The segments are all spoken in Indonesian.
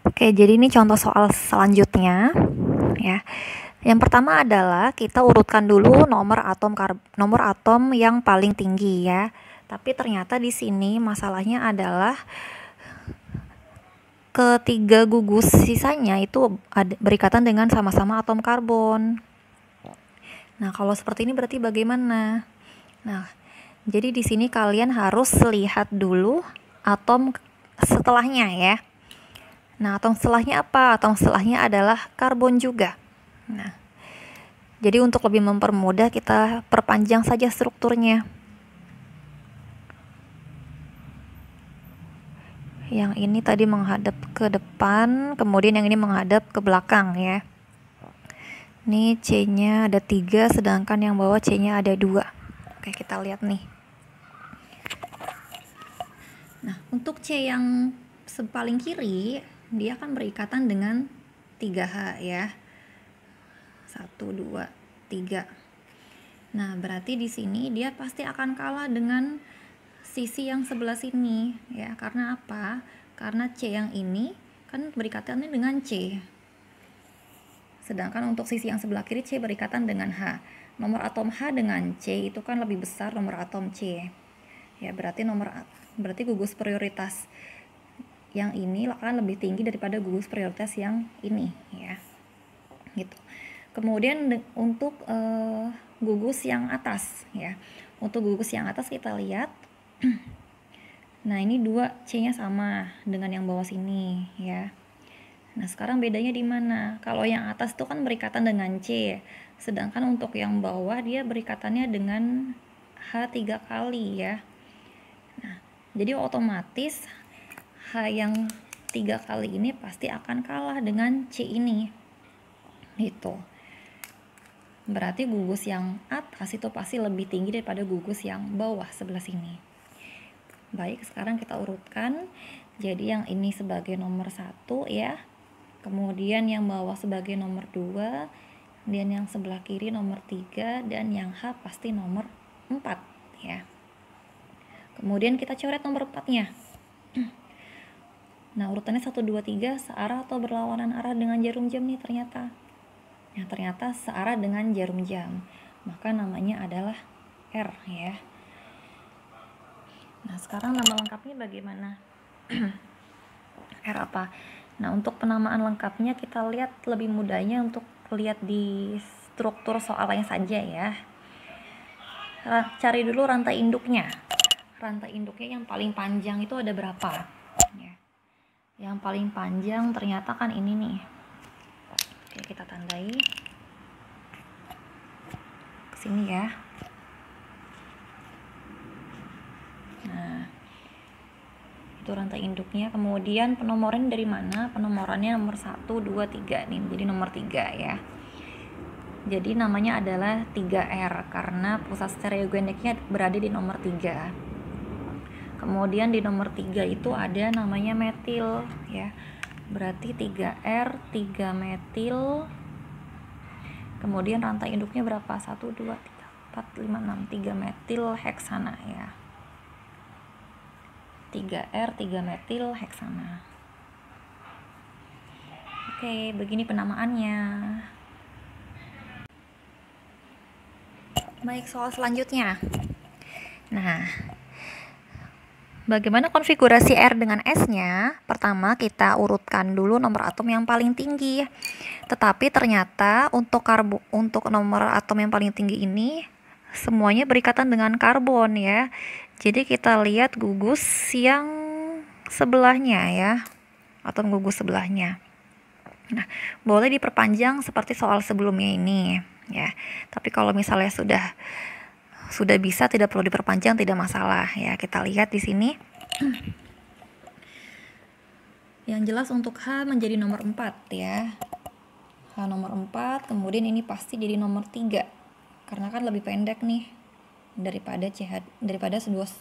Oke, jadi ini contoh soal selanjutnya ya. Yang pertama adalah kita urutkan dulu nomor atom yang paling tinggi ya. Tapi ternyata di sini masalahnya adalah ketiga gugus sisanya itu berikatan dengan sama-sama atom karbon. Nah, kalau seperti ini berarti bagaimana? Nah, jadi di sini kalian harus lihat dulu atom setelahnya ya. Nah, atom setelahnya apa? Atom setelahnya adalah karbon juga. Nah, jadi untuk lebih mempermudah kita perpanjang saja strukturnya. Yang ini tadi menghadap ke depan, kemudian yang ini menghadap ke belakang ya. Ini C-nya ada 3, sedangkan yang bawah C-nya ada 2. Oke, kita lihat nih. Nah, untuk C yang paling kiri, dia akan berikatan dengan 3H ya. 1, 2, 3. Nah, berarti di sini dia pasti akan kalah dengan sisi yang sebelah sini ya. Karena apa? Karena C yang ini kan berikatannya dengan C. Sedangkan untuk sisi yang sebelah kiri C berikatan dengan H. Nomor atom H dengan C itu kan lebih besar nomor atom C. Ya, berarti gugus prioritas yang ini akan lebih tinggi daripada gugus prioritas yang ini ya. Gitu. Kemudian untuk gugus yang atas ya. Untuk gugus yang atas kita lihat nah, ini 2 C-nya sama dengan yang bawah sini ya. Nah, sekarang bedanya di mana? Kalau yang atas itu kan berikatan dengan C, sedangkan untuk yang bawah dia berikatannya dengan H 3 kali ya. Nah, jadi otomatis H yang 3 kali ini pasti akan kalah dengan C ini. Gitu. Berarti gugus yang atas itu pasti lebih tinggi daripada gugus yang bawah sebelah sini. Baik, sekarang kita urutkan. Jadi yang ini sebagai nomor 1 ya. Kemudian yang bawah sebagai nomor 2, dan yang sebelah kiri nomor 3, dan yang H pasti nomor 4 ya. Kemudian kita coret nomor 4-nya. Nah, urutannya 1, 2, 3 searah atau berlawanan arah dengan jarum jam nih ternyata. Nah, ternyata searah dengan jarum jam. Maka namanya adalah R ya. Nah, sekarang nama lengkapnya bagaimana? R apa? Nah, untuk penamaan lengkapnya kita lihat lebih mudahnya untuk lihat di struktur soalnya saja ya. Cari dulu rantai induknya. Rantai induknya yang paling panjang itu ada berapa? Ya. Yang paling panjang ternyata kan ini nih. Oke, kita tandai. Kesini ya. Nah, itu rantai induknya. Kemudian penomoran dari mana? Penomorannya nomor 1, 2, 3 nih. Jadi nomor 3 ya. Jadi namanya adalah 3R karena pusat stereogeniknya berada di nomor 3. Kemudian di nomor 3 itu ada namanya metil ya. Berarti 3R, 3 metil. Kemudian rantai induknya berapa? 1, 2, 3, 4, 5, 6. 3 metil heksana ya. 3R, 3 metil heksana. Oke, begini penamaannya. Baik, soal selanjutnya. Nah, bagaimana konfigurasi R dengan S-nya? Pertama, kita urutkan dulu nomor atom yang paling tinggi. Tetapi ternyata untuk nomor atom yang paling tinggi ini semuanya berikatan dengan karbon ya. Jadi kita lihat gugus yang sebelahnya ya. Atom gugus sebelahnya. Nah, boleh diperpanjang seperti soal sebelumnya ini ya. Tapi kalau misalnya sudah bisa, tidak perlu diperpanjang, tidak masalah ya. Kita lihat di sini. Yang jelas untuk H menjadi nomor 4 ya. H nomor 4, kemudian ini pasti jadi nomor 3. Karena kan lebih pendek nih daripada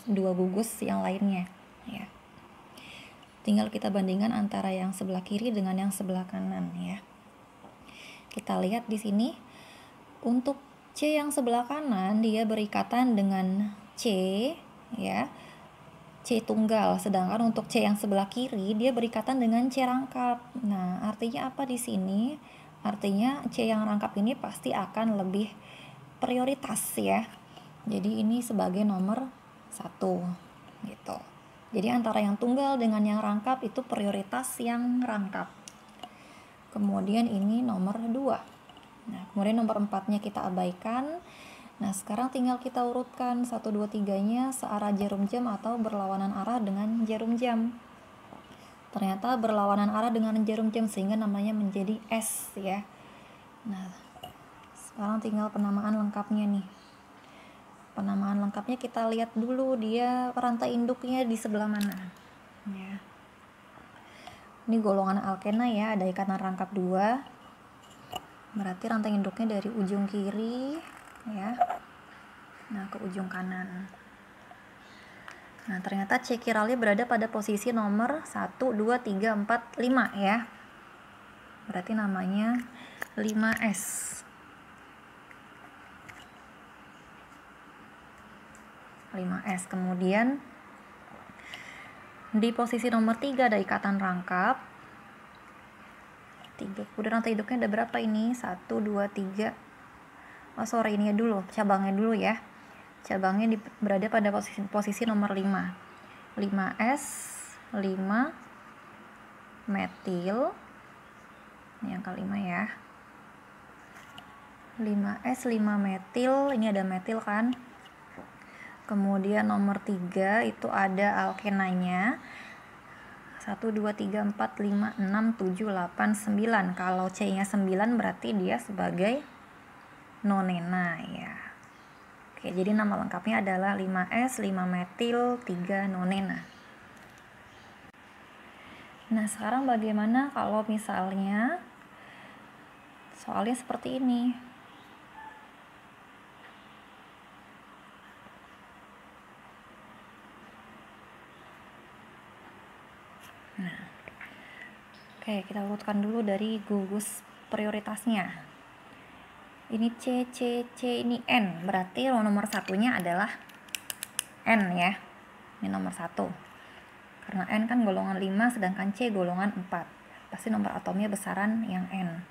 dua gugus yang lainnya ya. Tinggal kita bandingkan antara yang sebelah kiri dengan yang sebelah kanan ya. Kita lihat di sini untuk C yang sebelah kanan dia berikatan dengan C ya. C C tunggal, sedangkan untuk C yang sebelah kiri dia berikatan dengan C rangkap. Nah, artinya apa di sini? Artinya C yang rangkap ini pasti akan lebih prioritas ya. Jadi ini sebagai nomor 1 gitu. Jadi antara yang tunggal dengan yang rangkap itu prioritas yang rangkap. Kemudian ini nomor 2. Nah, kemudian nomor 4-nya kita abaikan. Nah, sekarang tinggal kita urutkan 1, 2, 3-nya searah jarum jam atau berlawanan arah dengan jarum jam. Ternyata berlawanan arah dengan jarum jam sehingga namanya menjadi S ya. Nah, sekarang tinggal penamaan lengkapnya nih. Penamaan lengkapnya kita lihat dulu dia rantai induknya di sebelah mana. Ya. Ini golongan alkena ya, ada ikatan rangkap 2. Berarti rantai induknya dari ujung kiri ya. Nah, ke ujung kanan. Nah, ternyata C kiralnya berada pada posisi nomor 1, 2, 3, 4, 5 ya. Berarti namanya 5S. 5S. Kemudian di posisi nomor 3 ada ikatan rangkap 3. Kemudian rantai induknya ada berapa ini? 1, 2, 3. Oh sorry, ini dulu, cabangnya dulu ya. Cabangnya berada pada posisi nomor 5. 5S, 5 metil. Ini yang kelima ya. 5S, 5 metil. Ini ada metil kan. Kemudian nomor 3 itu ada alkenanya. 1, 2, 3, 4, 5, 6, 7, 8, 9. Kalau C-nya 9 berarti dia sebagai nonena ya. Oke, jadi nama lengkapnya adalah 5S, 5 metil, 3 nonena. Nah, sekarang bagaimana kalau misalnya soalnya seperti ini? Nah, oke, kita urutkan dulu dari gugus prioritasnya. Ini C, ini N. Berarti nomor satunya adalah N ya. Ini nomor 1. Karena N kan golongan 5, sedangkan C golongan 4. Pasti nomor atomnya besaran yang N.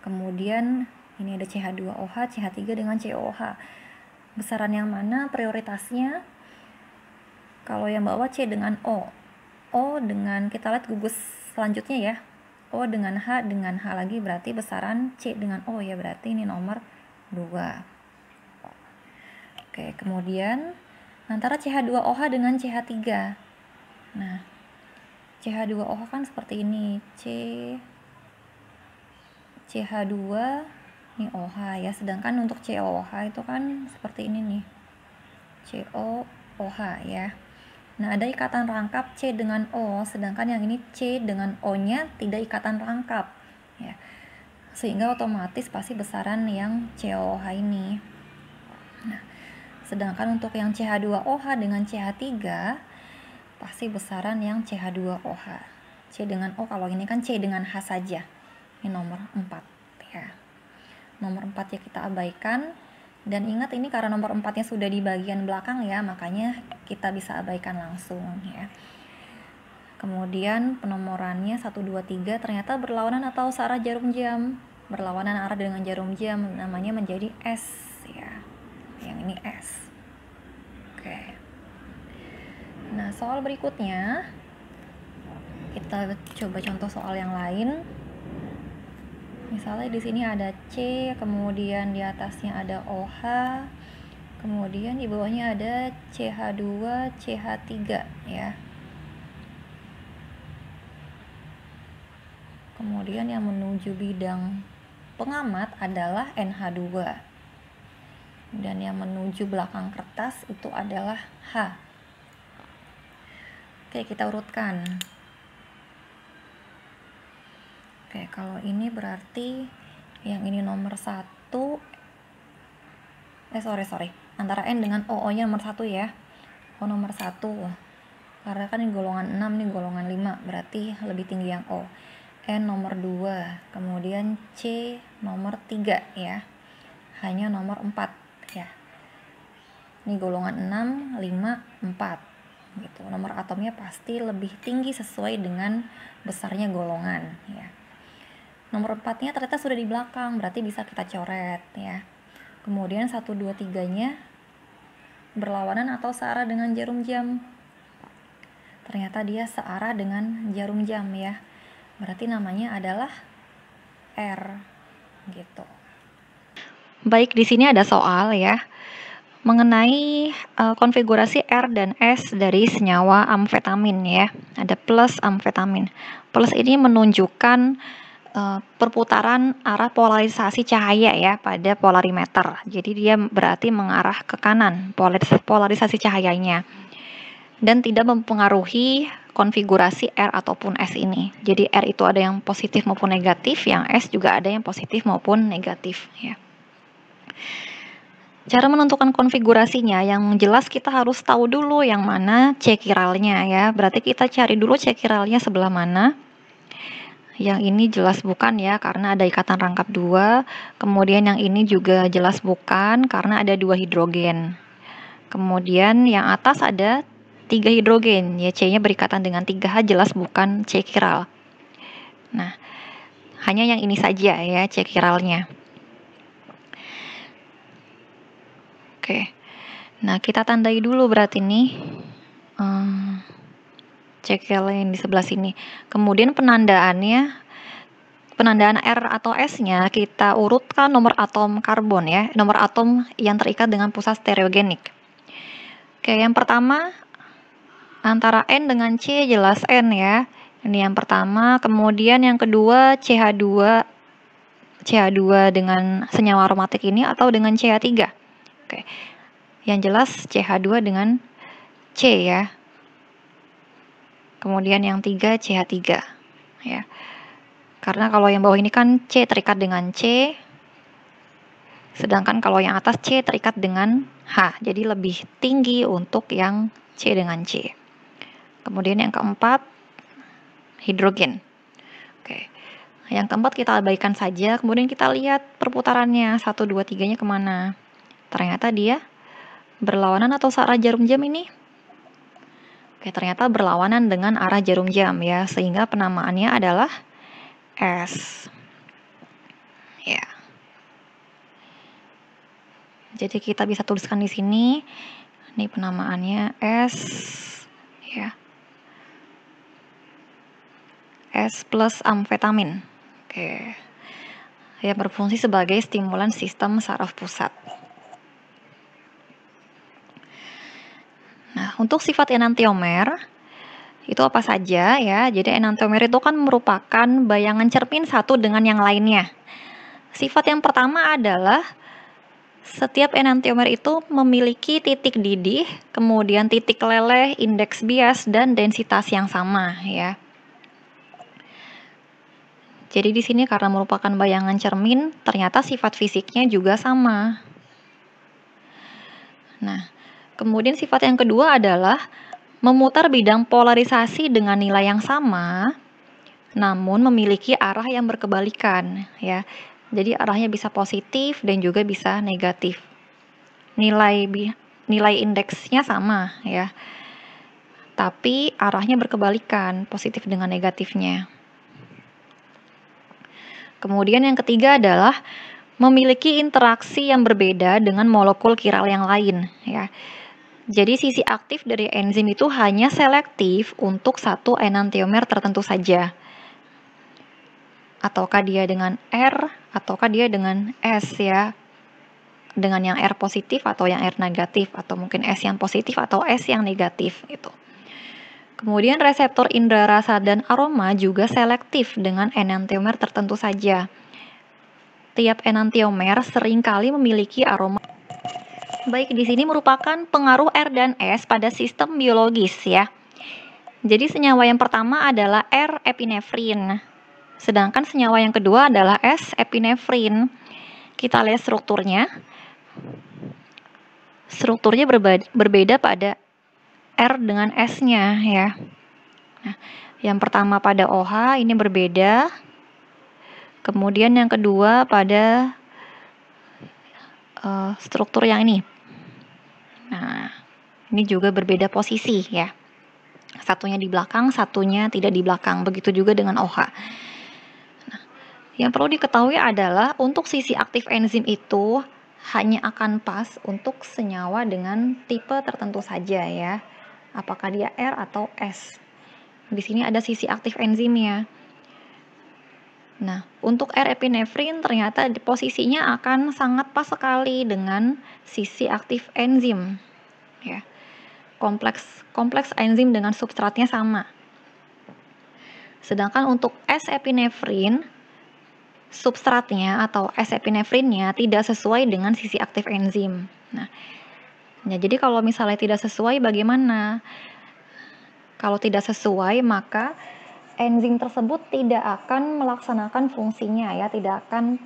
Kemudian ini ada CH2OH, CH3 dengan COOH. Besaran yang mana prioritasnya? Kalau yang bawah C dengan O. O dengan, kita lihat gugus selanjutnya ya. O dengan H lagi berarti besaran C dengan O ya, berarti ini nomor 2. Oke, kemudian antara CH2OH dengan CH3. Nah, CH2OH kan seperti ini, CH2 ini OH ya, sedangkan untuk COOH itu kan seperti ini nih, COOH ya. Nah, ada ikatan rangkap C dengan O, sedangkan yang ini C dengan O-nya tidak ikatan rangkap ya. Sehingga otomatis pasti besaran yang COOH ini. Nah, sedangkan untuk yang CH2OH dengan CH3 pasti besaran yang CH2OH. C dengan O, kalau ini kan C dengan H saja. Ini nomor 4 ya. Nomor 4 ya kita abaikan. Dan ingat ini karena nomor 4-nya sudah di bagian belakang ya, makanya kita bisa abaikan langsung ya. Kemudian penomorannya 1, 2, 3 ternyata berlawanan atau searah jarum jam. Berlawanan arah dengan jarum jam, namanya menjadi S ya. Yang ini S. Oke. Nah, soal berikutnya kita coba contoh soal yang lain. Misalnya di sini ada C, kemudian di atasnya ada OH, kemudian di bawahnya ada CH2, CH3 ya. Kemudian yang menuju bidang pengamat adalah NH2. Dan yang menuju belakang kertas itu adalah H. Oke, kita urutkan. Oke, kalau ini berarti yang ini nomor 1. Sorry. Antara N dengan O, O-nya nomor 1 ya. O nomor 1. Karena kan ini golongan 6, ini golongan 5, berarti lebih tinggi yang O. N nomor 2, kemudian C nomor 3 ya. Hanya nomor 4 ya. Ini golongan 6, 5, 4. gitu. Nomor atomnya pasti lebih tinggi sesuai dengan besarnya golongan ya. Nomor 4-nya ternyata sudah di belakang, berarti bisa kita coret ya. Kemudian 1, 2, 3-nya berlawanan atau searah dengan jarum jam. Ternyata dia searah dengan jarum jam ya. Berarti namanya adalah R gitu. Baik, di sini ada soal ya mengenai konfigurasi R dan S dari senyawa amfetamin ya. Ada plus amfetamin. Plus ini menunjukkan perputaran arah polarisasi cahaya ya pada polarimeter. Jadi dia berarti mengarah ke kanan polarisasi cahayanya. Dan tidak mempengaruhi konfigurasi R ataupun S ini. Jadi R itu ada yang positif maupun negatif, yang S juga ada yang positif maupun negatif ya. Cara menentukan konfigurasinya, yang jelas kita harus tahu dulu yang mana C kiralnya ya. Berarti kita cari dulu C kiralnya sebelah mana. Yang ini jelas bukan ya, karena ada ikatan rangkap 2. Kemudian yang ini juga jelas bukan, karena ada 2 hidrogen. Kemudian yang atas ada 3 hidrogen, ya C-nya berikatan dengan 3H, jelas bukan C kiral. Nah, hanya yang ini saja ya C kiralnya. Oke, nah kita tandai dulu berarti nih C kiralnya yang di sebelah sini. Kemudian penandaan R atau S-nya kita urutkan nomor atom karbon ya, nomor atom yang terikat dengan pusat stereogenik. Oke, yang pertama antara N dengan C jelas N ya. Ini yang pertama, kemudian yang kedua CH2 dengan senyawa aromatik ini atau dengan CH3. Oke. Yang jelas CH2 dengan C ya. Kemudian yang 3 CH3 ya. Karena kalau yang bawah ini kan C terikat dengan C, sedangkan kalau yang atas C terikat dengan H, jadi lebih tinggi untuk yang C dengan C. Kemudian yang keempat, hidrogen. Oke. Yang keempat kita abaikan saja, kemudian kita lihat perputarannya, 1, 2, 3-nya kemana. Ternyata dia berlawanan atau searah jarum jam ini. Oke, ternyata berlawanan dengan arah jarum jam ya, sehingga penamaannya adalah S. Ya. Jadi kita bisa tuliskan di sini, ini penamaannya S ya. S plus amfetamin. Oke. Yang berfungsi sebagai stimulan sistem saraf pusat. Nah, untuk sifat enantiomer itu apa saja ya? Jadi enantiomer itu kan merupakan bayangan cermin satu dengan yang lainnya. Sifat yang pertama adalah setiap enantiomer itu memiliki titik didih, kemudian titik leleh, indeks bias, dan densitas yang sama ya. Jadi di sini karena merupakan bayangan cermin, ternyata sifat fisiknya juga sama. Nah, kemudian sifat yang kedua adalah memutar bidang polarisasi dengan nilai yang sama, namun memiliki arah yang berkebalikan ya. Jadi arahnya bisa positif dan juga bisa negatif. Nilai indeksnya sama ya. Tapi arahnya berkebalikan, positif dengan negatifnya. Kemudian yang ketiga adalah memiliki interaksi yang berbeda dengan molekul kiral yang lain ya. Jadi sisi aktif dari enzim itu hanya selektif untuk satu enantiomer tertentu saja. Ataukah dia dengan R ataukah dia dengan S ya. Dengan yang R positif atau yang R negatif, atau mungkin S yang positif atau S yang negatif gitu. Kemudian reseptor indera rasa dan aroma juga selektif dengan enantiomer tertentu saja. Tiap enantiomer seringkali memiliki aroma. Baik, di sini merupakan pengaruh R dan S pada sistem biologis ya. Jadi senyawa yang pertama adalah R epinefrin. Sedangkan senyawa yang kedua adalah S epinefrin. Kita lihat strukturnya. Strukturnya berbeda pada R dengan S-nya ya. Nah, yang pertama pada OH ini berbeda. Kemudian yang kedua pada struktur yang ini. Nah, ini juga berbeda posisi ya. Satunya di belakang, satunya tidak di belakang. Begitu juga dengan OH. Nah, yang perlu diketahui adalah untuk sisi aktif enzim itu hanya akan pas untuk senyawa dengan tipe tertentu saja ya. Apakah dia R atau S. Di sini ada sisi aktif enzimnya. Nah, untuk R-epinefrin ternyata posisinya akan sangat pas sekali dengan sisi aktif enzim. Ya. Kompleks enzim dengan substratnya sama. Sedangkan untuk S-epinefrin, substratnya atau S-epinefrinnya tidak sesuai dengan sisi aktif enzim. Nah, ya, jadi kalau misalnya tidak sesuai bagaimana? Kalau tidak sesuai maka enzim tersebut tidak akan melaksanakan fungsinya ya, tidak akan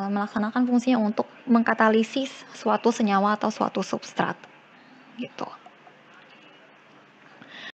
melaksanakan fungsinya untuk mengkatalisis suatu senyawa atau suatu substrat gitu.